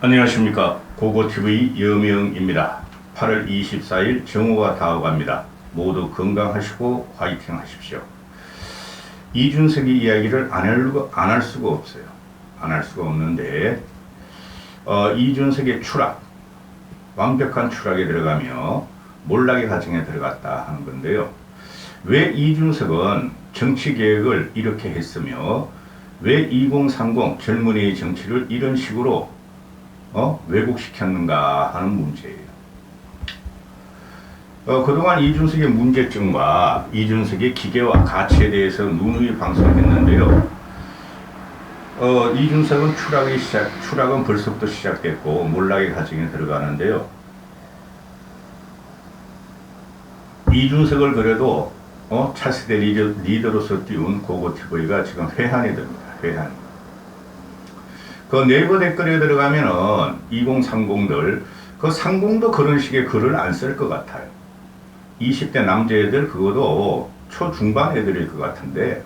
안녕하십니까. 고고TV 여명입니다. 8월 24일 정오가 다가갑니다. 모두 건강하시고 화이팅 하십시오. 이준석의 이야기를 안 할 수가 없어요. 안 할 수가 없는데 이준석의 추락, 완벽한 추락에 들어가며 몰락의 과정에 들어갔다 하는 건데요. 왜 이준석은 정치개혁을 이렇게 했으며 왜 2030 젊은이의 정치를 이런 식으로 왜곡시켰는가 하는 문제예요. 그동안 이준석의 문제점과 이준석의 기계와 가치에 대해서 누누이 방송했는데요. 이준석은 추락은 벌써부터 시작됐고 몰락의 과정에 들어가는데요. 이준석을 그래도 차세대 리더로서 띄운 고고TV가 지금 회한이 됩니다. 회한. 그 네이버 댓글에 들어가면은 2030들 그 상공도 그런 식의 글을 안 쓸 것 같아요. 20대 남자애들 그것도 초중반 애들일 것 같은데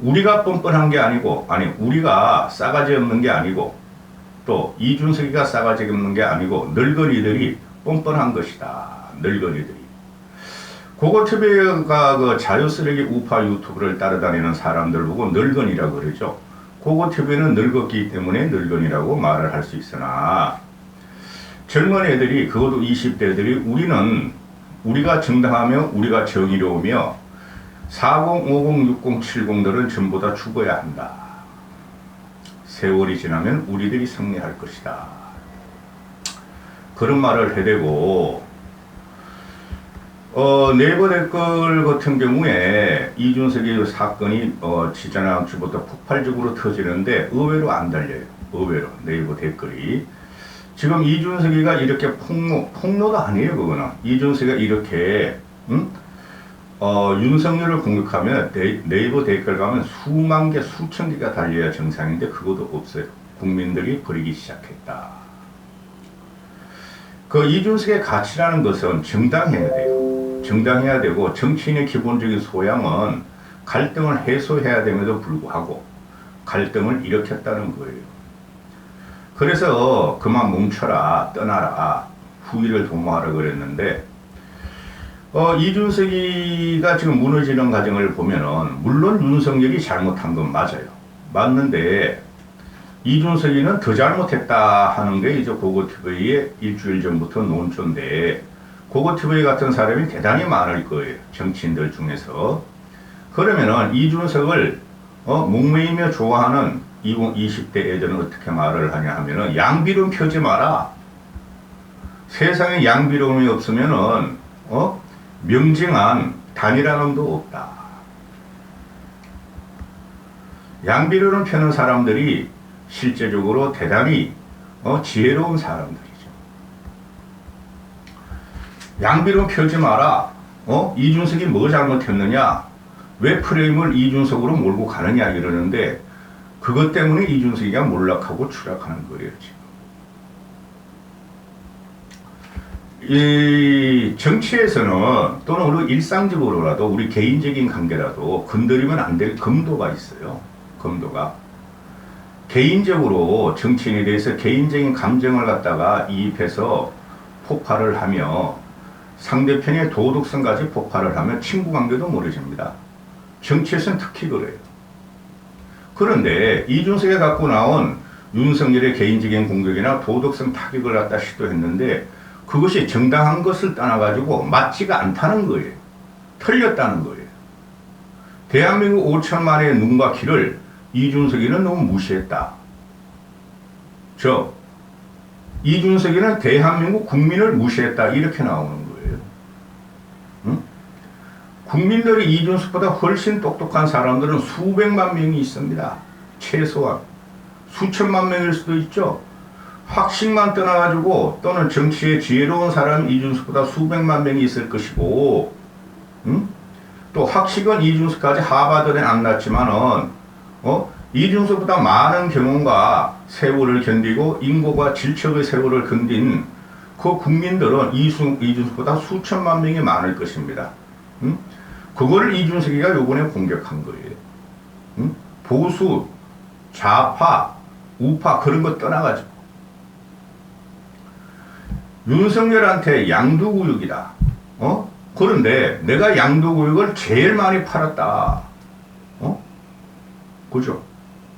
우리가 뻔뻔한 게 아니고 우리가 싸가지 없는 게 아니고 또 이준석이가 싸가지 없는 게 아니고 늙은이들이 뻔뻔한 것이다. 늙은이들이. 고고TV가 그 자유쓰레기 우파 유튜브를 따라다니는 사람들 보고 늙은이라고 그러죠. 고고TV는 늙었기 때문에 늙은이라고 말을 할 수 있으나 젊은 애들이 그것도 20대들이 우리가 정당하며 우리가 정의로우며 40, 50, 60, 70들은 전부 다 죽어야 한다. 세월이 지나면 우리들이 승리할 것이다. 그런 말을 해대고 네이버 댓글 같은 경우에 이준석의 사건이 지지난 주부터 폭발적으로 터지는데 의외로 안 달려요. 의외로 네이버 댓글이 지금 이준석이가 이렇게 폭로도 아니에요. 그거는 이준석이가 이렇게 윤석열을 공격하면 네이버 댓글 가면 수만 개 수천 개가 달려야 정상인데 그것도 없어요. 국민들이 버리기 시작했다. 그 이준석의 가치라는 것은 정당해야 돼요. 정당해야 되고 정치인의 기본적인 소양은 갈등을 해소해야 됨에도 불구하고 갈등을 일으켰다는 거예요. 그래서 그만 뭉쳐라, 떠나라, 후위를 도모하라 그랬는데 이준석이가 지금 무너지는 과정을 보면은 물론 윤석열이 잘못한 건 맞아요. 맞는데 이준석이는 더 잘못했다 하는 게 이제 고고TV의 일주일 전부터 논조인데 고고TV 같은 사람이 대단히 많을 거예요. 정치인들 중에서. 그러면은 이준석을 목매이며 좋아하는 20대 애들은 어떻게 말을 하냐 하면은 양비론 펴지 마라. 세상에 양비론이 없으면은 명징한 단일한 놈도 없다. 양비론을 펴는 사람들이 실제적으로 대단히 지혜로운 사람들이죠. 양비론 펴지 마라. 이준석이 뭐 잘못했느냐? 왜 프레임을 이준석으로 몰고 가느냐 이러는데 그것 때문에 이준석이가 몰락하고 추락하는 거예요. 지금. 이 정치에서는 또는 우리 일상적으로라도 우리 개인적인 관계라도 건드리면 안 될 금도가 있어요. 금도가. 개인적으로 정치인에 대해서 개인적인 감정을 갖다가 이입해서 폭발을 하며 상대편의 도덕성까지 폭발을 하면 친구관계도 멀어집니다. 정치에서는 특히 그래요. 그런데 이준석이 갖고 나온 윤석열의 개인적인 공격이나 도덕성 타격을 갖다 시도했는데 그것이 정당한 것을 떠나가지고 맞지가 않다는 거예요. 틀렸다는 거예요. 대한민국 5천만의 눈과 귀를 이준석이는 너무 무시했다. 이준석이는 대한민국 국민을 무시했다. 이렇게 나오는 거예요. 응? 국민들이 이준석보다 훨씬 똑똑한 사람들은 수백만 명이 있습니다. 최소한. 수천만 명일 수도 있죠. 학식만 떠나가지고 또는 정치에 지혜로운 사람이 이준석보다 수백만 명이 있을 것이고 또 학식은 이준석까지 하버드에 안 났지만은 이준석보다 많은 경험과 세월을 견디고 인고가 질척의 세월을 견딘 그 국민들은 이준석보다 수천만 명이 많을 것입니다. 그거를 이준석이가 요번에 공격한 거예요. 보수, 좌파, 우파 그런 거 떠나가지고 윤석열한테 양도구역이다. 그런데 내가 양도구역을 제일 많이 팔았다. 그죠?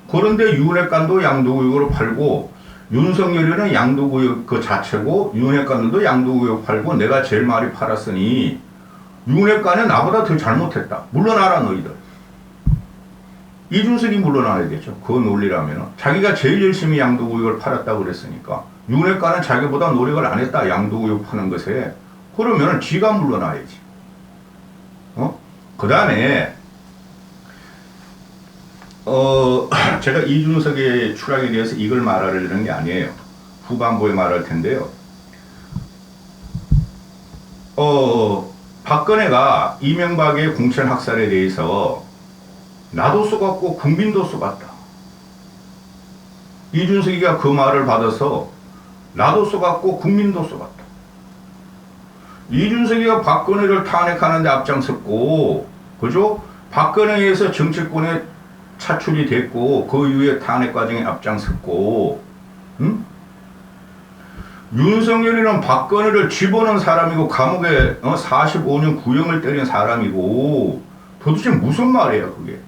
그런데 윤핵관도 양도구역으로 팔고 윤석열이는 양도구역 그 자체고 윤핵관들도 양도구역 팔고 내가 제일 많이 팔았으니 윤핵관이 나보다 더 잘못했다. 물러나라 너희들. 이준석이 물러나야겠죠. 그 논리라면. 자기가 제일 열심히 양도구역을 팔았다고 그랬으니까 윤핵관은 자기보다 노력을 안 했다. 양도구역 파는 것에. 그러면 지가 물러나야지. 그 다음에 제가 이준석의 추락에 대해서 이걸 말하려는 게 아니에요. 후반부에 말할 텐데요. 박근혜가 이명박의 공천 학살에 대해서 나도 쏘갔고 국민도 쏘갔다. 이준석이가 그 말을 받아서 나도 쏘갔고 국민도 쏘갔다. 이준석이가 박근혜를 탄핵하는 데 앞장섰고, 그죠? 박근혜에서 정치권에 차출이 됐고 그 이후에 탄핵 과정에 앞장섰고, 응? 윤석열이는 박근혜를 집어넣은 사람이고 감옥에 45년 구형을 때린 사람이고 도대체 무슨 말이에요 그게?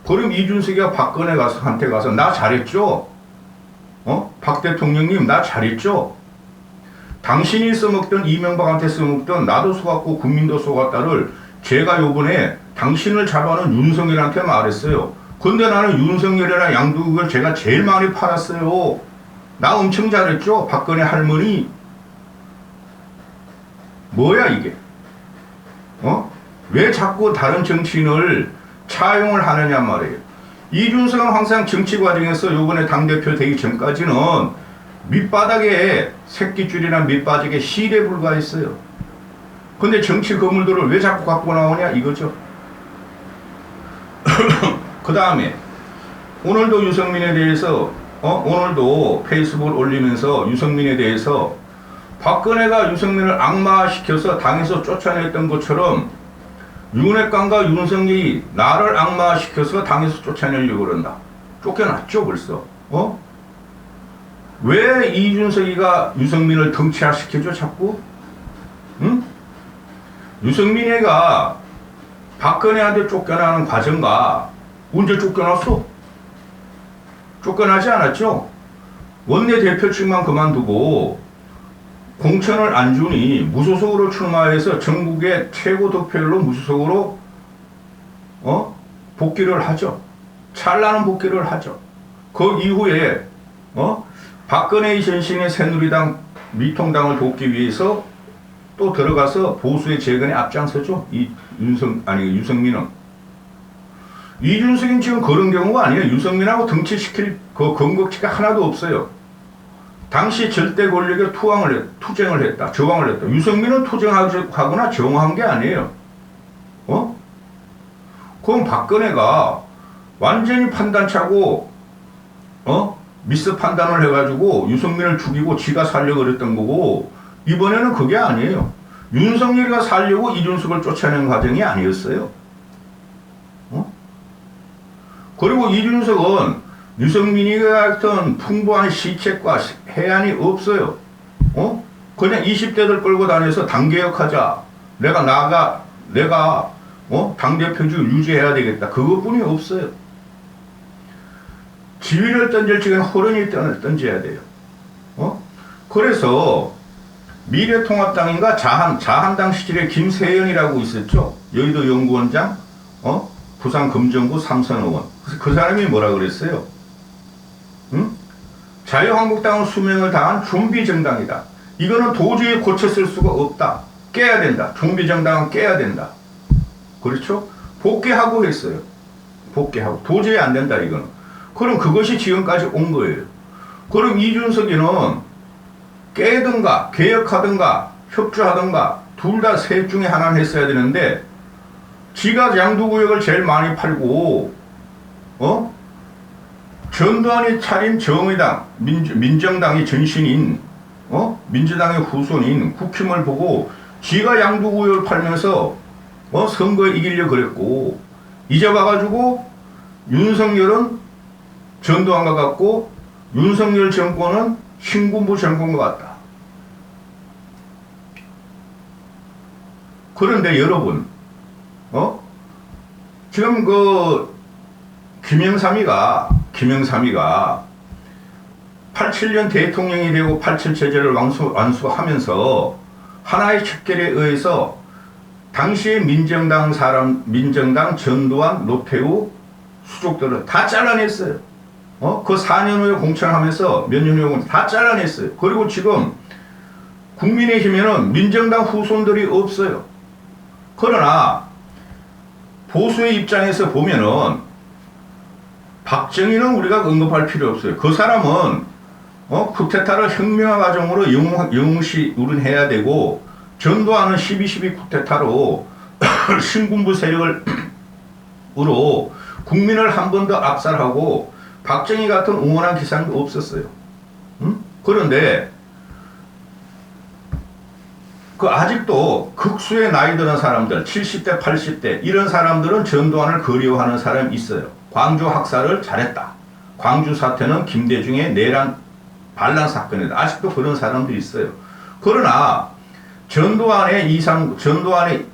그럼 이준석이가 박근혜한테 가서 나 잘했죠? 박 대통령님 나 잘했죠? 당신이 써먹던 이명박한테 써먹던 나도 쏘갔고 국민도 쏘갔다를 제가 요번에 당신을 잡아놓은 윤석열한테 말했어요. 근데 나는 윤석열이랑 양도구역을 제가 제일 많이 팔았어요. 나 엄청 잘했죠? 박근혜 할머니. 뭐야 이게? 왜 자꾸 다른 정치인을 차용을 하느냐 말이에요. 이준석은 항상 정치 과정에서 요번에 당대표 되기 전까지는 밑바닥에 새끼줄이나 밑바닥에 실에 불과했어요. 근데 정치 거물들을 왜 자꾸 갖고 나오냐 이거죠. 그 다음에 오늘도 유승민에 대해서 오늘도 페이스북을 올리면서 유승민에 대해서 박근혜가 유승민을 악마시켜서 당에서 쫓아냈던 것처럼 윤핵관과 윤석열이 나를 악마시켜서 당에서 쫓아내려고 그런다. 쫓겨났죠 벌써. 왜 이준석이가 유승민을 덩치화시켜줘 자꾸? 응? 유승민이가 박근혜한테 쫓겨나는 과정과 언제 쫓겨났어? 쫓겨나지 않았죠? 원내대표직만 그만두고 공천을 안 주니 무소속으로 출마해서 전국의 최고 득표율로 무소속으로 복귀를 하죠. 찬란한 복귀를 하죠. 그 이후에 박근혜의 전신의 새누리당 미통당을 돕기 위해서 또 들어가서 보수의 재건에 앞장서죠. 유승민은. 이준석은 지금 그런 경우가 아니에요. 유승민하고 등치시킬 그 근거치가 하나도 없어요. 당시 절대 권력에 투쟁을 했다. 저항을 했다. 유승민은 투쟁하거나 저항한 게 아니에요. 그럼 박근혜가 완전히 판단차고 미스 판단을 해가지고 유승민을 죽이고 지가 살려고 그랬던 거고, 이번에는 그게 아니에요. 윤석열이가 살려고 이준석을 쫓아낸 과정이 아니었어요. 그리고 이준석은 유승민이 같은 풍부한 시책과 해안이 없어요. 그냥 20대들 끌고 다녀서 당개혁하자. 내가 당대표직을 유지해야 되겠다. 그것뿐이 없어요. 지위를 던질 적엔 호련히 던져야 돼요. 그래서 미래통합당인가 자한당 시절에 김세연이라고 있었죠. 여의도 연구원장, 부산 금정구 삼선의원. 그 사람이 뭐라 그랬어요? 자유한국당은 수명을 다한 좀비정당이다. 이거는 도저히 고쳤을 수가 없다. 깨야 된다. 좀비정당은 깨야 된다. 그렇죠? 복귀하고 했어요. 복귀하고. 도저히 안 된다 이거는. 그럼 그것이 지금까지 온 거예요. 그럼 이준석이는 깨든가 개혁하든가 협조하든가 둘 다 셋 중에 하나는 했어야 되는데, 지가 양도구역을 제일 많이 팔고 전두환이 차린 정의당 민정당의 전신인 민주당의 후손인 국힘을 보고 지가 양도구역을 팔면서 선거에 이기려고 그랬고, 이제 와가지고 윤석열은 전두환과 같고 윤석열 정권은 신군부 정권과 같다. 그런데 여러분, 지금 그 김영삼이가 87년 대통령이 되고 87 제재를 완수하면서 하나의 척결에 의해서 당시에 민정당 전두환, 노태우 수족들을 다 잘라냈어요. 그 4년 후에 공천하면서 몇 년 후에 다 잘라냈어요. 그리고 지금 국민의힘에는 민정당 후손들이 없어요. 그러나 보수의 입장에서 보면은 박정희는 우리가 언급할 필요 없어요. 그 사람은 쿠데타를 혁명화 과정으로 영웅시 우린해야 되고, 전두환은 12.12 쿠데타로 신군부 세력으로 국민을 한 번 더 압살하고 박정희 같은 웅원한 기상도 없었어요. 그런데 그 아직도 극수의 나이 드는 사람들, 70대, 80대 이런 사람들은 전두환을 그리워하는 사람이 있어요. 광주 학살을 잘했다. 광주 사태는 김대중의 내란 반란 사건이다. 아직도 그런 사람들이 있어요. 그러나 전두환의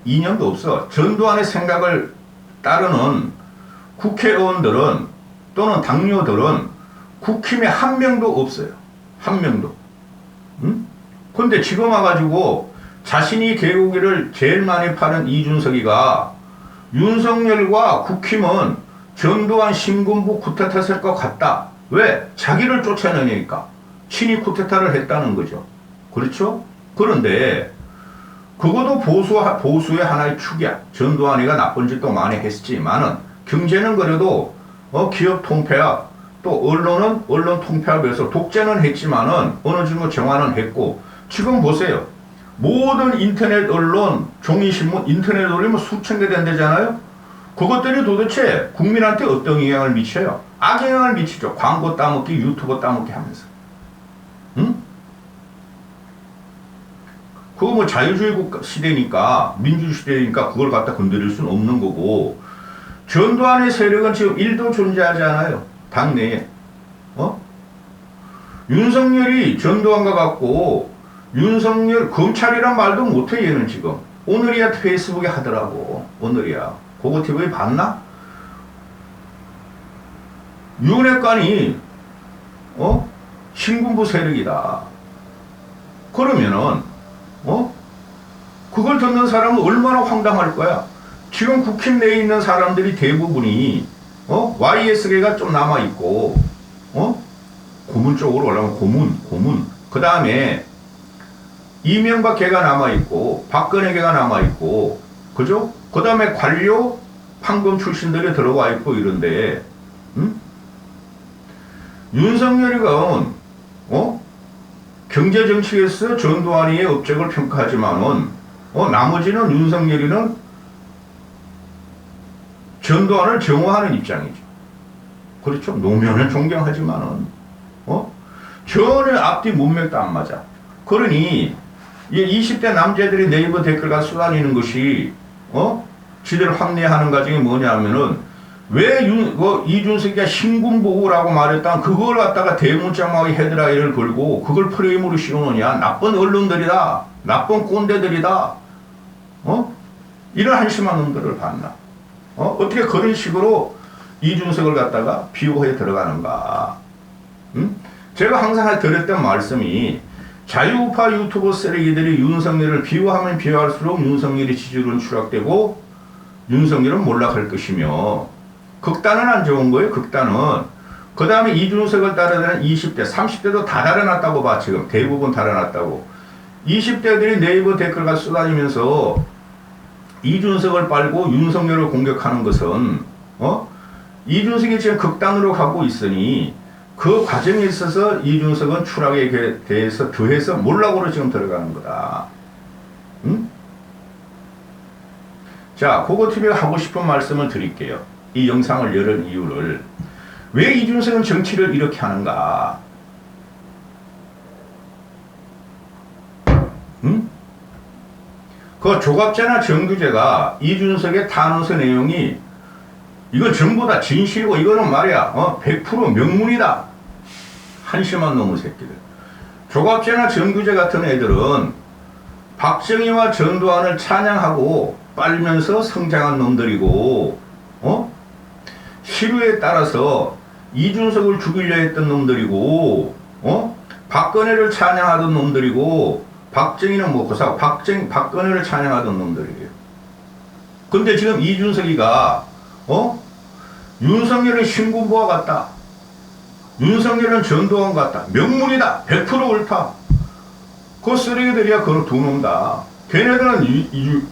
이념도 없어. 전두환의 생각을 따르는 국회의원들은 또는 당뇨들은 국힘에 한 명도 없어요. 한 명도. 근데 지금 와가지고 자신이 개고기를 제일 많이 파는 이준석이가 윤석열과 국힘은 전두환 신군부 쿠데타 셀 것 같다. 왜? 자기를 쫓아내니까. 친히 쿠데타를 했다는 거죠. 그렇죠? 그런데 그것도 보수의 하나의 축이야. 전두환이가 나쁜 짓도 많이 했지만은 경제는 그래도 기업 통폐합, 또 언론은 언론 통폐합에서 독재는 했지만은 어느 정도 정화는 했고, 지금 보세요. 모든 인터넷 언론, 종이신문, 인터넷 언론이 수천 개 된다잖아요. 그것들이 도대체 국민한테 어떤 영향을 미쳐요? 악영향을 미치죠. 광고 따먹기, 유튜브 따먹기 하면서. 그거 자유주의 국가 시대니까, 민주 시대니까 그걸 갖다 건드릴 수는 없는 거고, 전두환의 세력은 지금 1도 존재하지 않아요. 당내에. 윤석열이 전두환과 같고, 윤석열 검찰이란 말도 못해. 얘는 지금 오늘이야 페이스북에 하더라고. 오늘이야 고고TV 봤나? 윤핵관이 신군부 세력이다. 그러면은 그걸 듣는 사람은 얼마나 황당할 거야. 지금 국힘 내에 있는 사람들이 대부분이 YS계가 좀 남아있고, 고문 쪽으로 올라가면 고문. 그 다음에 이명박 계가 남아있고, 박근혜 계가 남아있고, 그죠? 그 다음에 관료 판검 출신들이 들어와 있고 이런데, 윤석열이가, 경제정치에서 전두환이의 업적을 평가하지만은, 나머지는 윤석열이는 전두환을 정화하는 입장이죠. 그렇죠? 노무현은 존경하지만은, 전혀 앞뒤 문맥도 안 맞아. 그러니, 20대 남자들이 네이버 댓글과 쏘다니는 것이, 지들 확대하는 과정이 뭐냐면은, 왜 이준석이가 신군보고라고 말했다. 그걸 갖다가 대문짝막이 헤드라인을 걸고, 그걸 프레임으로 씌우느냐. 나쁜 언론들이다. 나쁜 꼰대들이다. 이런 한심한 놈들을 봤나. 어떻게 그런 식으로 이준석을 갖다가 비호해 들어가는가. 제가 항상 드렸던 말씀이, 자유우파 유튜버 쓰레기들이 윤석열을 비호하면 비호할수록 윤석열의 지지율은 추락되고 윤석열은 몰락할 것이며, 극단은 안 좋은 거예요. 극단은. 그 다음에 이준석을 따르는 20대, 30대도 다 달아났다고 봐. 지금 대부분 달아났다고. 20대들이 네이버 댓글과 쏟아지면서 이준석을 빨고 윤석열을 공격하는 것은 이준석이 지금 극단으로 가고 있으니 그 과정에 있어서 이준석은 추락에 대해서 더해서 몰락으로 지금 들어가는 거다. 자, 고고TV가 하고 싶은 말씀을 드릴게요. 이 영상을 열은 이유를. 왜 이준석은 정치를 이렇게 하는가? 그 조갑제나 정규제가 이준석의 탄원서 내용이 이건 전부 다 진실이고 이거는 말이야 100% 명문이다. 한심한 놈의 새끼들. 조갑제나 정규제 같은 애들은 박정희와 전두환을 찬양하고 빨면서 성장한 놈들이고, 시류에 따라서 이준석을 죽이려 했던 놈들이고, 박근혜를 찬양하던 놈들이고, 박정희는 뭐 고사 박근혜를 찬양하던 놈들이에요. 근데 지금 이준석이가 윤석열은 신군부와 같다. 윤석열은 전두환 같다. 명문이다. 100% 옳다. 그 쓰레기들이야 그걸 두 놈다. 걔네들은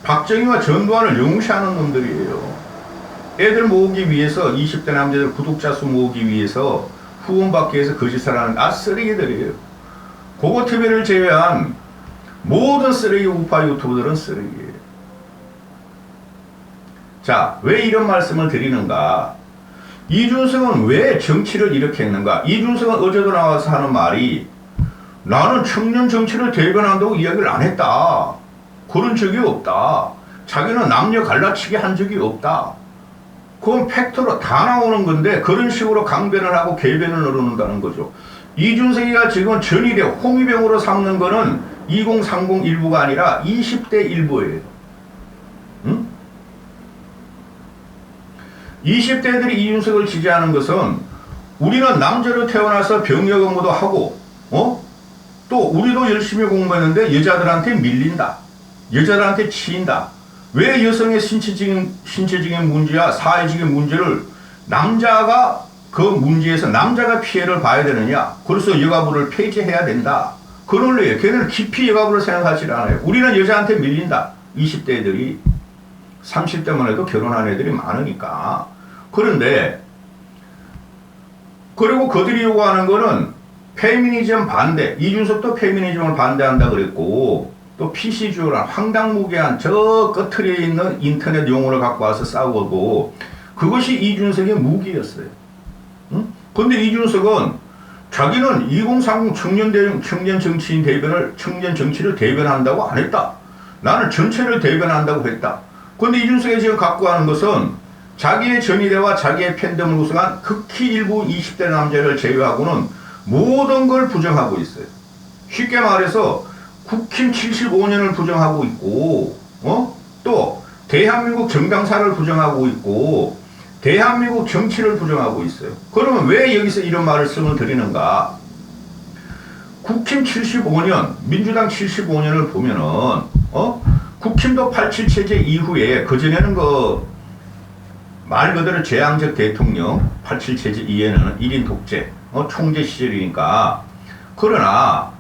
박정희와 전두환을 영웅시하는 놈들이에요. 애들 모으기 위해서 20대 남자들 구독자 수 모으기 위해서 후원받기 위해서 거짓을 하는 쓰레기들이에요. 고고TV를 제외한 모든 쓰레기 우파 유튜브들은 쓰레기예요. 자, 왜 이런 말씀을 드리는가? 이준석은 왜 정치를 이렇게 했는가? 이준석은 어제도 나와서 하는 말이 나는 청년 정치를 대변한다고 이야기를 안 했다. 그런 적이 없다. 자기는 남녀 갈라치기 한 적이 없다. 그건 팩트로 다 나오는 건데 그런 식으로 강변을 하고 개변을 늘어놓는다는 거죠. 이준석이가 지금 전일에 홍위병으로 삼는 거는 2030 일부가 아니라 20대 일부예요. 응? 20대들이 이준석을 지지하는 것은 우리는 남자로 태어나서 병역 업무도 하고 또 우리도 열심히 공부했는데 여자들한테 밀린다. 여자들한테 치인다. 왜 여성의 신체적인 문제와 사회적인 문제를 남자가 그 문제에서 남자가 피해를 봐야 되느냐. 그래서 여가부를 폐지해야 된다. 그 논리예요. 걔네는 깊이 여가부를 생각하지 않아요. 우리는 여자한테 밀린다. 20대 애들이 30대만 해도 결혼한 애들이 많으니까. 그런데 그리고 그들이 요구하는 거는 페미니즘 반대. 이준석도 페미니즘을 반대한다 그랬고 또 PC주의란 황당무계한 저 끝에 있는 인터넷 용어를 갖고 와서 싸우고 그것이 이준석의 무기였어요. 응? 근데 이준석은 자기는 2030 청년 정치인 대변을 청년 정치를 대변한다고 안 했다. 나는 전체를 대변한다고 했다. 근데 이준석이 지금 갖고 하는 것은 자기의 전의대와 자기의 팬덤을 구성한 극히 일부 20대 남자를 제외하고는 모든 걸 부정하고 있어요. 쉽게 말해서 국힘 75년을 부정하고 있고 또 대한민국 정당사를 부정하고 있고 대한민국 정치를 부정하고 있어요. 그러면 왜 여기서 이런 말씀을 드리는가? 국힘 75년, 민주당 75년을 보면은 국힘도 87 체제 이후에 그전에는 말 그대로 재앙적 대통령 87 체제 이후에는 1인 독재 총재 시절이니까. 그러나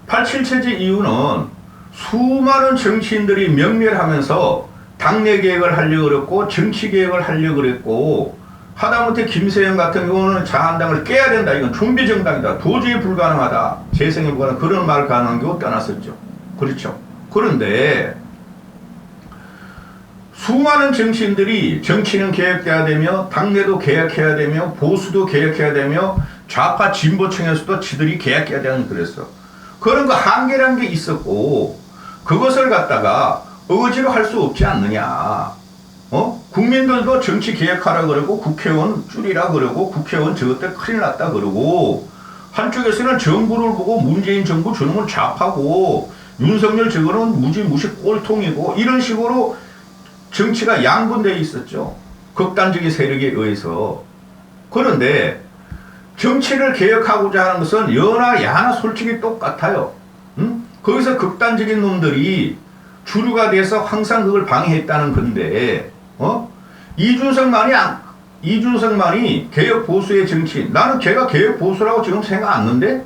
87 체제 이후는 수많은 정치인들이 명멸하면서 당내 개혁을 하려고 그랬고 정치 개혁을 하려고 그랬고 하다못해 김세영 같은 경우는 자한당을 깨야 된다. 이건 좀비 정당이다. 도저히 불가능하다. 재생에 불가능 그런 말을 가능한 경우 떠났었죠. 그렇죠. 그런데 수많은 정치인들이 정치는 개혁돼야 되며 당내도 개혁해야 되며 보수도 개혁해야 되며 좌파 진보층에서도 지들이 개혁해야 되는 그랬어. 그런 거 한계라는 게 있었고 그것을 갖다가 어지로 할 수 없지 않느냐. 국민들도 정치 개혁하라 그러고 국회의원 줄이라 그러고 국회의원 저것 큰일 났다 그러고 한쪽에서는 정부를 보고 문재인 정부 저놈은 좌파고 윤석열 저거는 무시 꼴통이고 이런 식으로 정치가 양분되어 있었죠. 극단적인 세력에 의해서. 그런데 정치를 개혁하고자 하는 것은 여나 야나 솔직히 똑같아요. 응? 거기서 극단적인 놈들이 주류가 돼서 항상 그걸 방해했다는 건데 이준석만이 개혁 보수의 정치인. 나는 걔가 개혁 보수라고 지금 생각 안 하는데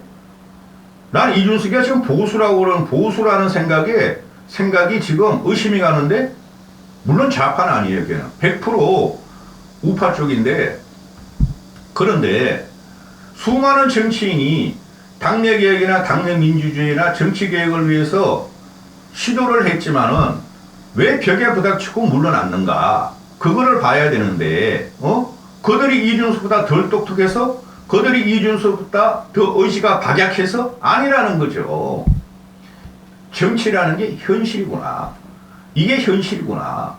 난 이준석이가 지금 보수라고 그러는 보수라는 생각이 지금 의심이 가는데 물론 좌파는 아니에요. 걔는 100% 우파 쪽인데 그런데 수많은 정치인이 당내 개혁이나 당내 민주주의나 정치 개혁을 위해서 시도를 했지만은 왜 벽에 부닥치고 물러났는가? 그거를 봐야 되는데, 그들이 이준석보다 덜 똑똑해서? 그들이 이준석보다 더 의지가 박약해서? 아니라는 거죠. 정치라는 게 현실이구나. 이게 현실이구나.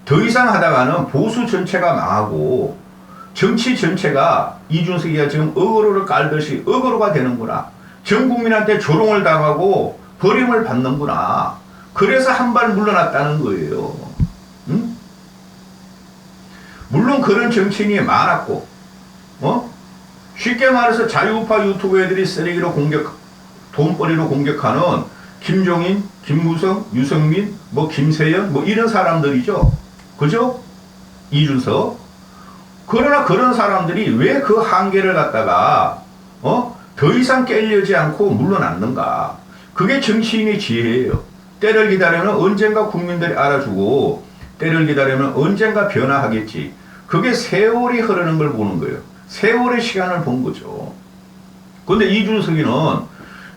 더 이상 하다가는 보수 전체가 망하고, 정치 전체가 이준석이가 지금 어그로를 깔듯이 어그로가 되는구나. 전 국민한테 조롱을 당하고 버림을 받는구나. 그래서 한 발 물러났다는 거예요. 응? 물론 그런 정치인이 많았고, 쉽게 말해서 자유우파 유튜브 애들이 쓰레기로 돈벌이로 공격하는 김종인, 김무성, 유승민, 김세연, 이런 사람들이죠. 그죠? 이준석. 그러나 그런 사람들이 왜 그 한계를 갖다가, 더 이상 깨려지 않고 물러났는가. 그게 정치인의 지혜예요. 때를 기다리면 언젠가 국민들이 알아주고, 때를 기다리면 언젠가 변화하겠지. 그게 세월이 흐르는 걸 보는 거예요. 세월의 시간을 본 거죠. 근데 이준석이는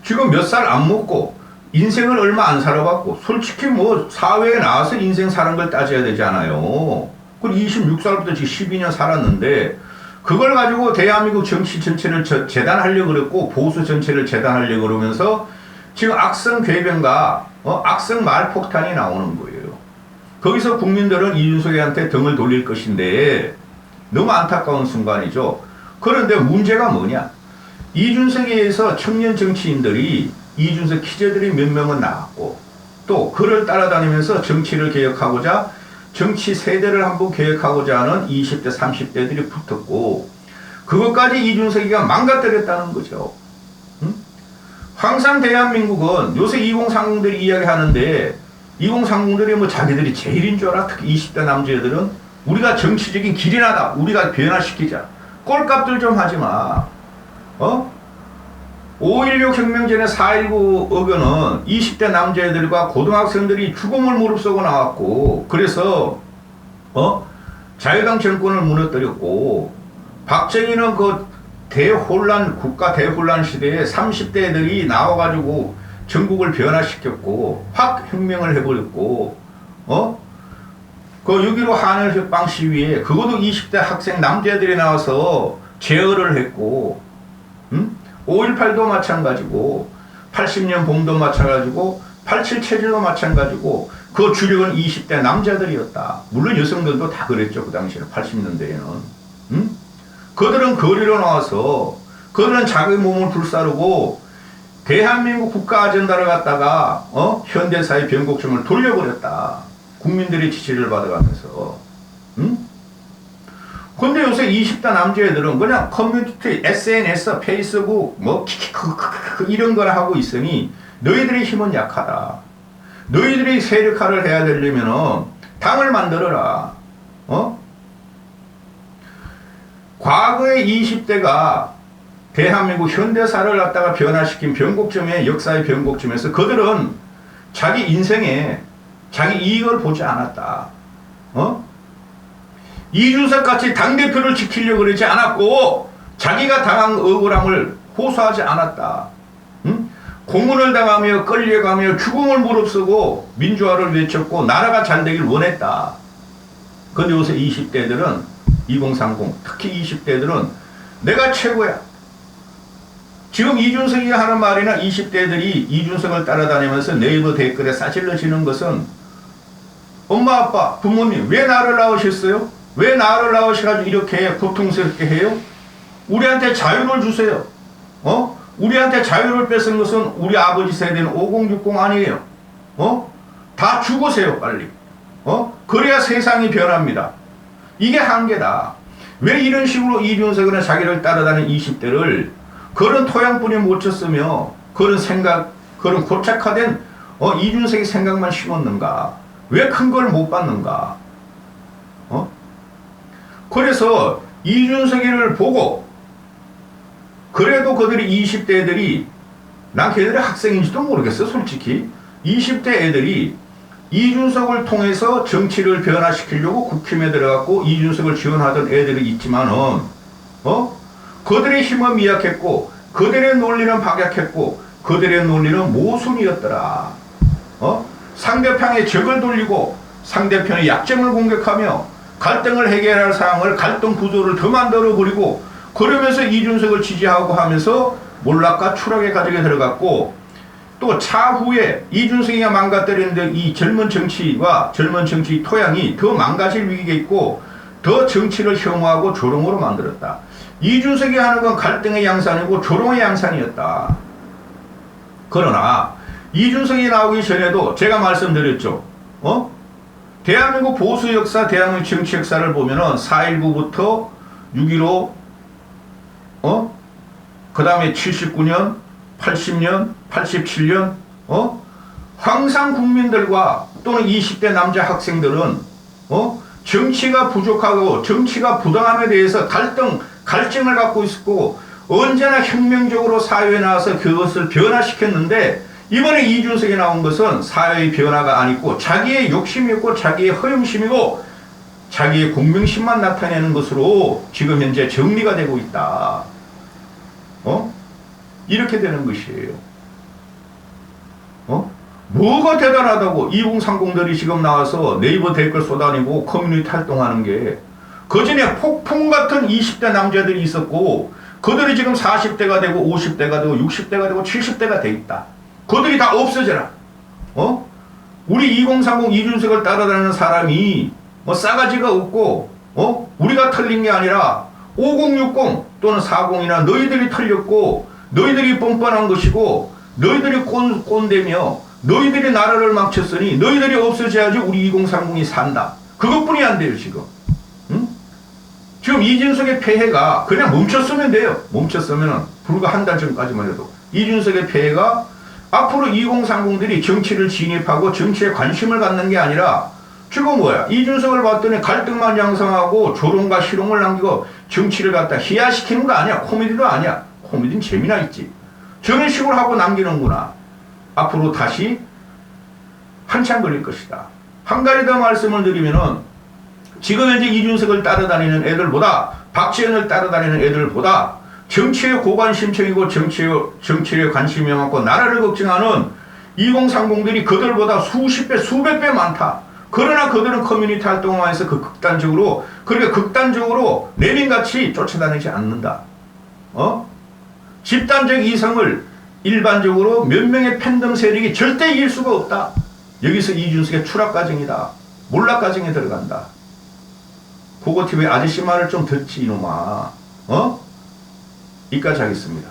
지금 몇 살 안 먹고, 인생을 얼마 안 살아봤고, 솔직히 사회에 나와서 인생 사는 걸 따져야 되잖아요. 그리고 26살부터 지금 12년 살았는데, 그걸 가지고 대한민국 정치 전체를 재단하려고 그랬고, 보수 전체를 재단하려고 그러면서, 지금 악성 궤변과, 악성 말폭탄이 나오는 거예요. 거기서 국민들은 이준석이한테 등을 돌릴 것인데, 너무 안타까운 순간이죠. 그런데 문제가 뭐냐? 이준석에 의해서 청년 정치인들이 이준석 키재들이 몇 명은 나왔고 또 그를 따라다니면서 정치를 개혁하고자 정치 세대를 한번 개혁하고자 하는 20대 30대들이 붙었고 그것까지 이준석이가 망가뜨렸다는 거죠. 응? 항상 대한민국은 요새 2030들이 이야기하는데 2030들이 자기들이 제일인 줄 알아. 특히 20대 남자애들은 우리가 정치적인 길이나다. 우리가 변화시키자. 꼴값들 좀 하지 마. 5.16 혁명 전에 4.19 의견은 20대 남자애들과 고등학생들이 죽음을 무릅쓰고 나왔고, 그래서, 자유당 정권을 무너뜨렸고, 박정희는 그 국가 대혼란 시대에 30대 애들이 나와가지고 전국을 변화시켰고, 확 혁명을 해버렸고, 그 6.15 한일 협방 시위에, 그것도 20대 학생 남자애들이 나와서 제어를 했고, 5.18도 마찬가지고 80년 봄도 마찬가지고 87 체질도 마찬가지고 그 주력은 20대 남자들이었다. 물론 여성들도 다 그랬죠. 그 당시에는 80년대에는. 그들은 거리로 나와서 그들은 자기 몸을 불사르고 대한민국 국가 아젠다를 갖다가 현대사의 변곡점을 돌려버렸다. 국민들의 지지를 받아가면서. 근데 요새 20대 남자애들은 그냥 커뮤니티, SNS, 페이스북, 이런 걸 하고 있으니 너희들의 힘은 약하다. 너희들이 세력화를 해야 되려면은 당을 만들어라. 과거의 20대가 대한민국 현대사를 갖다가 변화시킨 변곡점의 역사의 변곡점에서 그들은 자기 인생에 자기 이익을 보지 않았다. 이준석 같이 당대표를 지키려고 그러지 않았고 자기가 당한 억울함을 호소하지 않았다. 고문을 당하며 끌려가며 죽음을 무릅쓰고 민주화를 외쳤고 나라가 잘 되길 원했다. 근데 요새 20대들은 2030 특히 20대들은 내가 최고야. 지금 이준석이 하는 말이나 20대들이 이준석을 따라다니면서 네이버 댓글에 싸질러지는 것은 엄마 아빠 부모님 왜 나를 낳으셨어요? 왜 나를 낳으셔가지고 이렇게 고통스럽게 해요? 우리한테 자유를 주세요. 우리한테 자유를 뺏은 것은 우리 아버지 세대는 5060 아니에요. 다 죽으세요 빨리. 그래야 세상이 변합니다. 이게 한계다. 왜 이런 식으로 이준석이나 자기를 따라다니는 20대를 그런 토양뿐이 못 쳤으며 그런 생각, 그런 고착화된 이준석의 생각만 심었는가? 왜 큰 걸 못 받는가? 그래서 이준석이를 보고 그래도 그들이 20대 애들이 난 걔들이 학생인지도 모르겠어 솔직히 20대 애들이 이준석을 통해서 정치를 변화시키려고 국힘에 들어갔고 이준석을 지원하던 애들이 있지만은 그들의 힘은 미약했고 그들의 논리는 박약했고 그들의 논리는 모순이었더라. 상대편의 적을 돌리고 상대편의 약점을 공격하며 갈등을 해결할 사항을 갈등 구조를 더 만들어버리고 그러면서 이준석을 지지하고 하면서 몰락과 추락의 과정에 들어갔고 또 차후에 이준석이가 망가뜨리는데 이 젊은 정치와 젊은 정치 토양이 더 망가질 위기가 있고 더 정치를 혐오하고 조롱으로 만들었다. 이준석이 하는 건 갈등의 양산이고 조롱의 양산이었다. 그러나 이준석이 나오기 전에도 제가 말씀드렸죠. 대한민국 보수 역사, 대한민국 정치 역사를 보면은 4.19부터 6.15, 그 다음에 79년, 80년, 87년, 항상 국민들과 또는 20대 남자 학생들은, 정치가 부족하고 정치가 부당함에 대해서 갈증을 갖고 있었고, 언제나 혁명적으로 사회에 나와서 그것을 변화시켰는데, 이번에 이준석이 나온 것은 사회의 변화가 아니고 자기의 욕심이었고 자기의 허영심이고 자기의 공명심만 나타내는 것으로 지금 현재 정리가 되고 있다. 이렇게 되는 것이에요. 뭐가 대단하다고 2030들이 지금 나와서 네이버 댓글 쏟아내고 커뮤니티 활동하는 게, 그전에 폭풍 같은 20대 남자들이 있었고 그들이 지금 40대가 되고 50대가 되고 60대가 되고 70대가 돼 있다. 그들이 다 없어져라. 우리 2030 이준석을 따라다니는 사람이 뭐 싸가지가 없고, 우리가 틀린 게 아니라 5060 또는 40이나 너희들이 틀렸고, 너희들이 뻔뻔한 것이고, 너희들이 꼰대며, 너희들이 나라를 망쳤으니 너희들이 없어져야지 우리 2030이 산다. 그것뿐이 안 돼요, 지금. 지금 이준석의 폐해가 그냥 멈췄으면 돼요. 멈췄으면은 불과 한 달 전까지만 해도 이준석의 폐해가 앞으로 2030들이 정치를 진입하고 정치에 관심을 갖는 게 아니라 지금 뭐야? 이준석을 봤더니 갈등만 양성하고 조롱과 희롱을 남기고 정치를 갖다 희화시키는 거 아니야. 코미디도 아니야. 코미디는 재미나 있지. 저런 식으로 하고 남기는구나. 앞으로 다시 한참 걸릴 것이다. 한 가지 더 말씀을 드리면은, 지금 현재 이준석을 따라다니는 애들보다, 박지원을 따라다니는 애들보다 정치에 고관심청이고 정치에 관심이 많고 나라를 걱정하는 2030들이 그들보다 수십 배, 수백 배 많다. 그러나 그들은 커뮤니티 활동을 해서 그렇게 극단적으로 내민같이 쫓아다니지 않는다. 집단적 이성을 일반적으로 몇 명의 팬덤 세력이 절대 이길 수가 없다. 여기서 이준석의 추락 과정이다. 몰락 과정에 들어간다. 고고TV 아저씨 말을 좀 듣지, 이놈아. 이까지 하겠습니다.